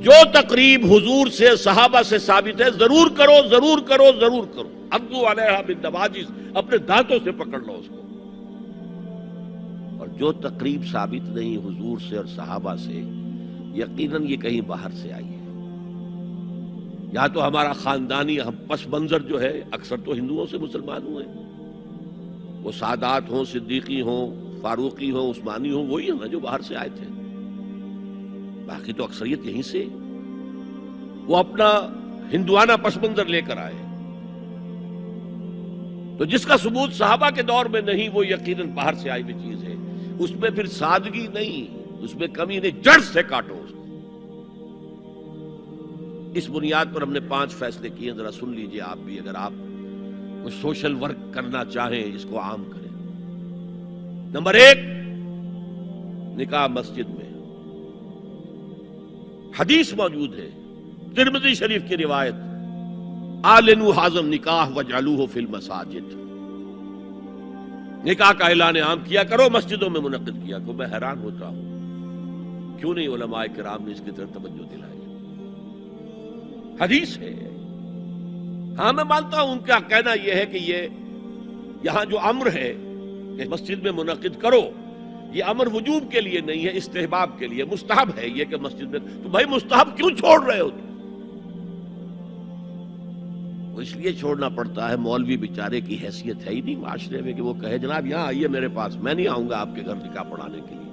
جو تقریب حضور سے صحابہ سے ثابت ہے ضرور کرو ضرور کرو ضرور کرو. عضوا علیہا بالنواجذ، اپنے دانتوں سے پکڑ لو اس کو. اور جو تقریب ثابت نہیں حضور سے اور صحابہ سے، یقیناً یہ کہیں باہر سے آئی ہے. یا تو ہمارا خاندانی پس منظر جو ہے، اکثر تو ہندوؤں سے مسلمان ہوئے، وہ سادات ہوں، صدیقی ہوں، فاروقی ہوں، عثمانی ہوں، وہی ہیں نا جو باہر سے آئے تھے. باقی تو اکثریت یہیں سے، وہ اپنا ہندوانہ پس منظر لے کر آئے. تو جس کا ثبوت صحابہ کے دور میں نہیں، وہ یقیناً باہر سے آئی ہوئی چیز ہے. اس میں پھر سادگی نہیں، اس میں کمی نہیں، جڑ سے کاٹو اس کو. اس بنیاد پر ہم نے 5 فیصلے کیے، ذرا سن لیجئے آپ بھی. اگر آپ کوئی سوشل ورک کرنا چاہیں اس کو عام کریں. نمبر 1، نکاح مسجد میں. حدیث موجود ہے، ترمذی شریف کی روایت، اعلنوا ھذا النکاح واجعلوہ فی المساجد. نکاح کا اعلان عام کیا کرو، مسجدوں میں منعقد کیا کرو. میں حیران ہوتا ہوں کیوں نہیں علماء کرام نے اس کی طرف توجہ دلائی. حدیث ہے. ہاں میں مانتا ہوں ان کا کہنا یہ ہے کہ یہ یہاں جو امر ہے کہ مسجد میں منعقد کرو، یہ امر وجوب کے لیے نہیں ہے، استحباب کے لیے. مستحب ہے یہ کہ مسجد میں. تو بھائی مستحب کیوں چھوڑ رہے ہو تم؟ وہ اس لیے چھوڑنا پڑتا ہے، مولوی بیچارے کی حیثیت ہے ہی نہیں معاشرے میں کہ وہ کہے جناب یہاں آئیے میرے پاس، میں نہیں آؤں گا آپ کے گھر نکاح پڑھانے کے لیے.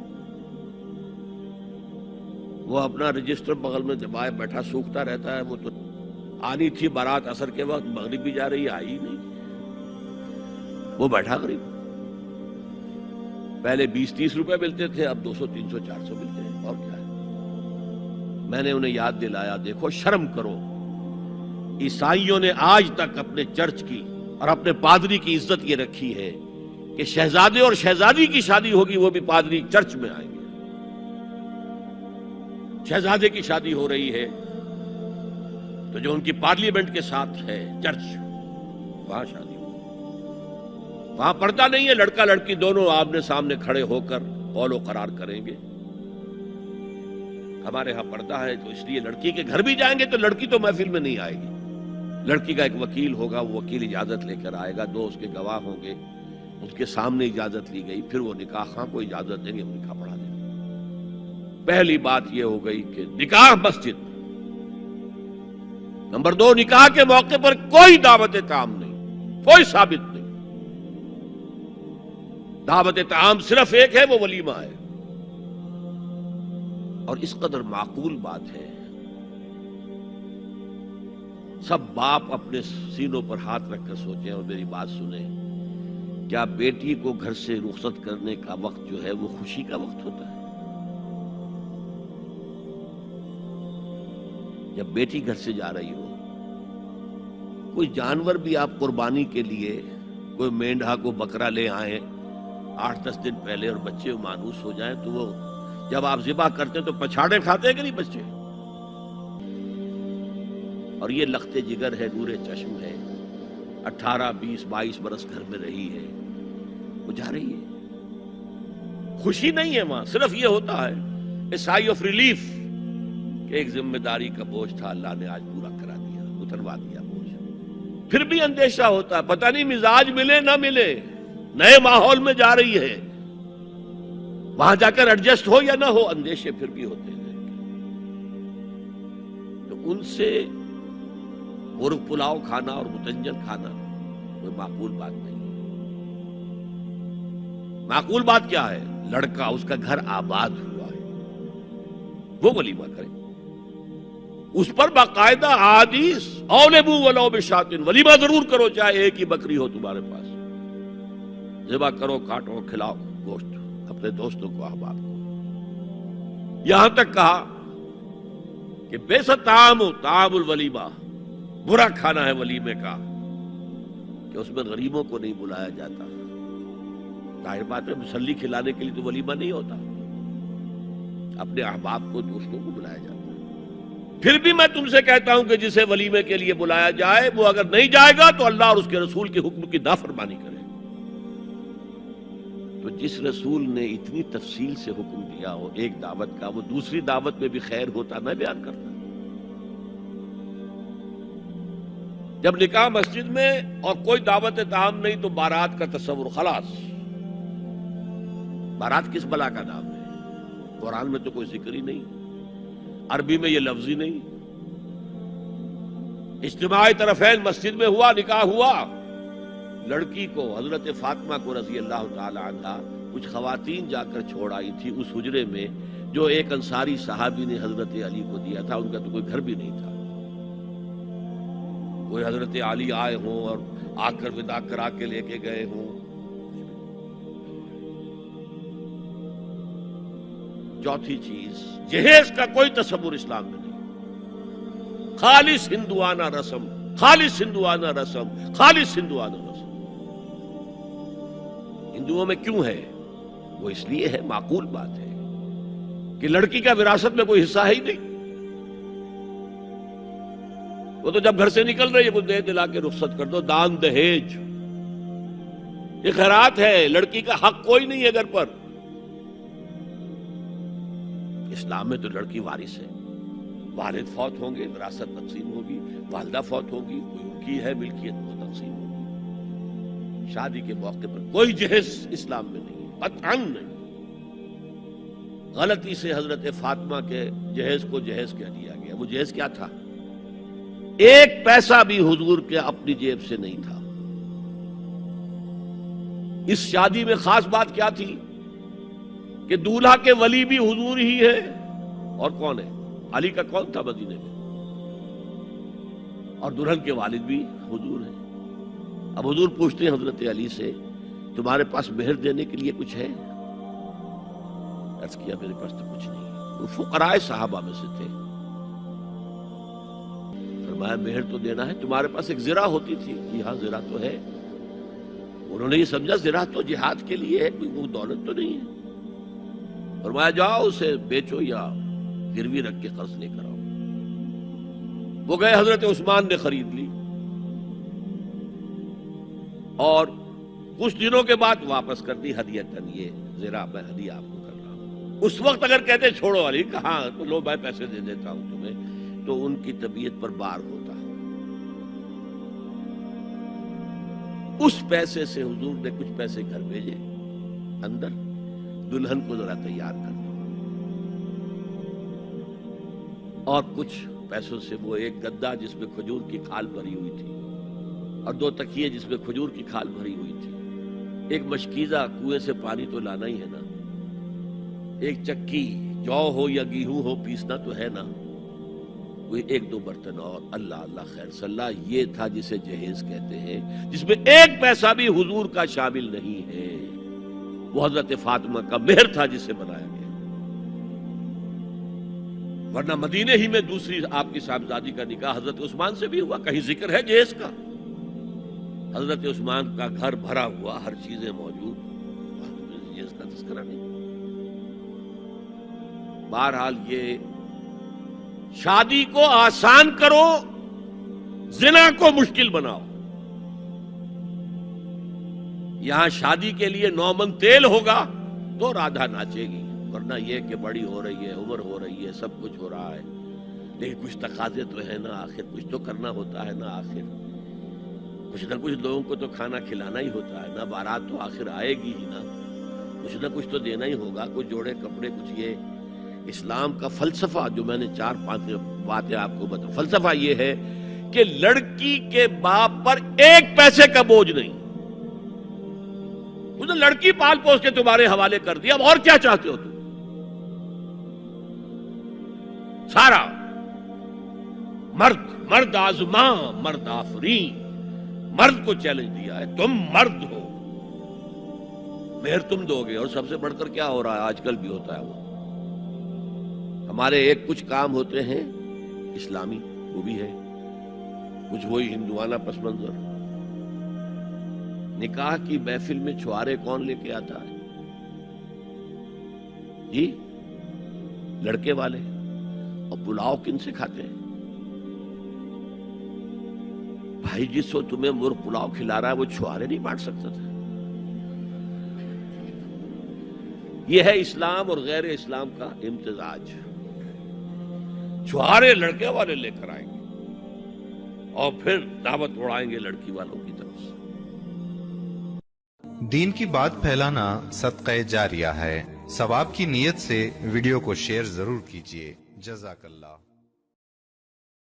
وہ اپنا رجسٹر بغل میں دبائے بیٹھا سوکھتا رہتا ہے. وہ تو آنی تھی بارات عصر کے وقت، مغرب بھی جا رہی ہے، آئی نہیں، وہ بیٹھا قریب. پہلے 20-30 روپے ملتے تھے، اب 200 300 400 ملتے ہیں. اور کیا ہے؟ میں نے انہیں یاد دلایا، دیکھو شرم کرو. عیسائیوں نے آج تک اپنے چرچ کی اور اپنے پادری کی عزت یہ رکھی ہے کہ شہزادے اور شہزادی کی شادی ہوگی وہ بھی پادری چرچ میں آئیں گے. شہزادے کی شادی ہو رہی ہے تو جو ان کی پارلیمنٹ کے ساتھ ہے چرچ، وہاں شادی ہو. وہاں پردہ نہیں ہے، لڑکا لڑکی دونوں آمنے سامنے کھڑے ہو کر قول و قرار کریں گے. ہمارے ہاں پردہ ہے، تو اس لیے لڑکی کے گھر بھی جائیں گے تو لڑکی تو محفل میں نہیں آئے گی. لڑکی کا ایک وکیل ہوگا، وہ وکیل اجازت لے کر آئے گا، 2 اس کے گواہ ہوں گے، اس کے سامنے اجازت لی گئی، پھر وہ نکاح خواہ کو اجازت دیں گے، ہم نکاح پڑھا دیں گے. پہلی بات یہ ہو گئی کہ نکاح مسجد. نمبر 2، نکاح کے موقع پر کوئی دعوت طعام نہیں، کوئی ثابت نہیں. دعوت طعام صرف ایک ہے، وہ ولیمہ ہے. اور اس قدر معقول بات ہے، سب باپ اپنے سینوں پر ہاتھ رکھ کر سوچیں اور میری بات سنیں. کیا بیٹی کو گھر سے رخصت کرنے کا وقت جو ہے وہ خوشی کا وقت ہوتا ہے؟ جب بیٹی گھر سے جا رہی ہو، کوئی جانور بھی آپ قربانی کے لیے، کوئی مینڈھا کو بکرا لے آئیں 8-10 دن پہلے اور بچے مانوس ہو جائیں، تو وہ جب آپ ذبح کرتے ہیں تو پچھاڑے کھاتے ہیں کہ نہیں بچے؟ اور یہ لخت جگر ہے، نور چشم ہے، 18 20 22 برس گھر میں رہی ہے، وہ جا رہی ہے. خوشی نہیں ہے وہاں، صرف یہ ہوتا ہے اے سائی آف ریلیف کہ ایک ذمہ داری کا بوجھ تھا، اللہ نے آج پورا کرا دیا، اتروا دیا بوجھ. پھر بھی اندیشہ ہوتا ہے، پتہ نہیں مزاج ملے نہ ملے، نئے ماحول میں جا رہی ہے، وہاں جا کر ایڈجسٹ ہو یا نہ ہو، اندیشے پھر بھی ہوتے ہیں. تو ان سے مرغ پلاؤ کھانا اور متنجن کھانا کوئی معقول بات نہیں. معقول بات کیا ہے؟ لڑکا، اس کا گھر آباد ہوا ہے، وہ ولیمہ کرے، اس پر باقاعدہ حدیث اولبوا ولو بشاۃ، ولیمہ ضرور کرو چاہے ایک ہی بکری ہو تمہارے پاس، ذبح کرو، کاٹو، کھلاؤ گوشت اپنے دوستوں کو، احباب کو. یہاں تک کہا کہ بیسا طعام الولیمہ، برا کھانا ہے ولیمے کا کہ اس میں غریبوں کو نہیں بلایا جاتا. ظاہر بات ہے مسلی کھلانے کے لیے تو ولیمہ نہیں ہوتا، اپنے احباب کو، دوستوں کو بلایا جاتا. پھر بھی میں تم سے کہتا ہوں کہ جسے ولیمے کے لیے بلایا جائے وہ اگر نہیں جائے گا تو اللہ اور اس کے رسول کے حکم کی نافرمانی کرے. تو جس رسول نے اتنی تفصیل سے حکم دیا ہو ایک دعوت کا، وہ دوسری دعوت میں بھی خیر ہوتا میں بیان کرتا. جب نکاح مسجد میں اور کوئی دعوت طعام نہیں تو بارات کا تصور خلاص. بارات کس بلا کا نام ہے؟ قرآن میں تو کوئی ذکر ہی نہیں، عربی میں یہ لفظ ہی نہیں. اجتماع طرفین مسجد میں ہوا، نکاح ہوا. لڑکی کو حضرت فاطمہ کو رضی اللہ تعالی عنہ کچھ خواتین جا کر چھوڑ آئی تھی اس حجرے میں جو ایک انصاری صحابی نے حضرت علی کو دیا تھا. ان کا تو کوئی گھر بھی نہیں تھا. کوئی حضرت علی آئے ہوں اور آ کر ودا کرا کے لے کے گئے ہوں. چوتھی چیز، جہیز کا کوئی تصور اسلام میں نہیں. خالص ہندوانہ رسم، خالص ہندوانہ رسم، خالص ہندوانہ رسم. ہندوؤں میں کیوں ہے؟ وہ اس لیے ہے، معقول بات ہے کہ لڑکی کا وراثت میں کوئی حصہ ہے ہی نہیں. وہ تو جب گھر سے نکل رہی ہے وہ دے دلا کے رخصت کر دو. دان دہیج یہ خیرات ہے، لڑکی کا حق کوئی نہیں ہے گھر پر. اسلام میں تو لڑکی وارث ہے. والد فوت ہوں گے وراثت تقسیم ہوگی، والدہ فوت ہوگی کوئی ان کی ہے ملکیت وہ تقسیم ہوگی. شادی کے موقع پر کوئی جہیز اسلام میں نہیں ہے، قطعاً نہیں. غلطی سے حضرت فاطمہ کے جہیز کو جہیز کہہ دیا گیا. وہ جہیز کیا تھا؟ ایک پیسہ بھی حضور کے اپنی جیب سے نہیں تھا. اس شادی میں خاص بات کیا تھی کہ دولہا کے ولی بھی حضور ہی ہے. اور کون ہے؟ علی کا کون تھا مدینے میں؟ اور دلہن کے والد بھی حضور ہیں. اب حضور پوچھتے ہیں حضرت علی سے تمہارے پاس مہر دینے کے لیے کچھ ہے؟ عرض کیا میرے پاس تو کچھ نہیں. وہ فقراء صحابہ میں سے تھے. فرمایا مہر تو دینا ہے. تمہارے پاس ایک زرہ ہوتی تھی؟ جی ہاں زرہ تو ہے. انہوں نے یہ سمجھا زرہ تو جہاد کے لیے ہے، کوئی وہ دولت تو نہیں ہے. فرمایا جاؤ اسے بیچو یا گروی رکھ کے قرض لے کر آؤ. وہ گئے، حضرت عثمان نے خرید لی اور کچھ دنوں کے بعد واپس کر دی ہدیتاً. یہ زرہ میں ہدیہ آپ کو کر رہا ہوں. اس وقت اگر کہتے چھوڑو علی، کہاں تو لو میں پیسے دے دیتا ہوں تمہیں، تو ان کی طبیعت پر بار ہوتا. اس پیسے سے حضور نے کچھ پیسے گھر بھیجے اندر، دلہن کو ذرا تیار کر دو. اور کچھ پیسوں سے وہ ایک گدا جس میں کھجور کی کھال بھری ہوئی تھی اور 2 تکیے جس میں کھجور کی کھال بھری ہوئی تھی. ایک مشکیزہ، کنویں سے پانی تو لانا ہی ہے نا. ایک چکی، جو ہو یا گیہوں ہو پیسنا تو ہے نا. کوئی 1-2 برتن اور اللہ اللہ خیر صلی اللہ. یہ تھا جسے جہیز کہتے ہیں، جس میں ایک پیسہ بھی حضور کا شامل نہیں ہے. وہ حضرت فاطمہ کا مہر تھا جسے بنایا گیا. ورنہ مدینے ہی میں دوسری آپ کی صاحبزادی کا نکاح حضرت عثمان سے بھی ہوا. کہیں ذکر ہے جہیز کا؟ حضرت عثمان کا گھر بھرا ہوا، ہر چیزیں موجود، جہیز کا تذکرہ نہیں. بہرحال یہ شادی کو آسان کرو، زنا کو مشکل بناؤ. یہاں شادی کے لیے 9 من تیل ہوگا تو رادھا ناچے گی. ورنہ یہ کہ بڑی ہو رہی ہے، عمر ہو رہی ہے، سب کچھ ہو رہا ہے، لیکن کچھ تقاضے تو ہے نا. آخر کچھ تو کرنا ہوتا ہے نا. آخر کچھ نہ کچھ لوگوں کو تو کھانا کھلانا ہی ہوتا ہے نا. بارات تو آخر آئے گی ہی نا. کچھ نہ کچھ تو دینا ہی ہوگا. کچھ جوڑے کپڑے، کچھ. یہ اسلام کا فلسفہ جو میں نے 4-5 باتیں آپ کو بتا، فلسفہ یہ ہے کہ لڑکی کے باپ پر ایک پیسے کا بوجھ نہیں. اس نے لڑکی پال پوس کے تمہارے حوالے کر دیا، اب اور کیا چاہتے ہو تم؟ سارا مرد آزماں، مرد آفرین، مرد کو چیلنج دیا ہے. تم مرد ہو، مہر تم دو گے. اور سب سے بڑھ کر کیا ہو رہا ہے آج کل بھی ہوتا ہے، وہ ہمارے ایک کچھ کام ہوتے ہیں اسلامی، وہ بھی ہے کچھ وہی ہندوانہ پس منظر. نکاح کی محفل میں چھوارے کون لے کے آتا ہے؟ جی لڑکے والے. اور پلاؤ کن سے کھاتے ہیں؟ بھائی جس کو تمہیں مرغ پلاؤ کھلا رہا ہے وہ چھوارے نہیں بانٹ سکتا تھا. یہ ہے اسلام اور غیر اسلام کا امتزاج. چھوارے لڑکے والے لے کر آئیں گے. اور پھر دعوت اڑائیں گے لڑکی والوں کی طرف سے. دین کی بات پھیلانا صدقہ جاریہ ہے. ثواب کی نیت سے ویڈیو کو شیئر ضرور کیجیے. جزاک اللہ.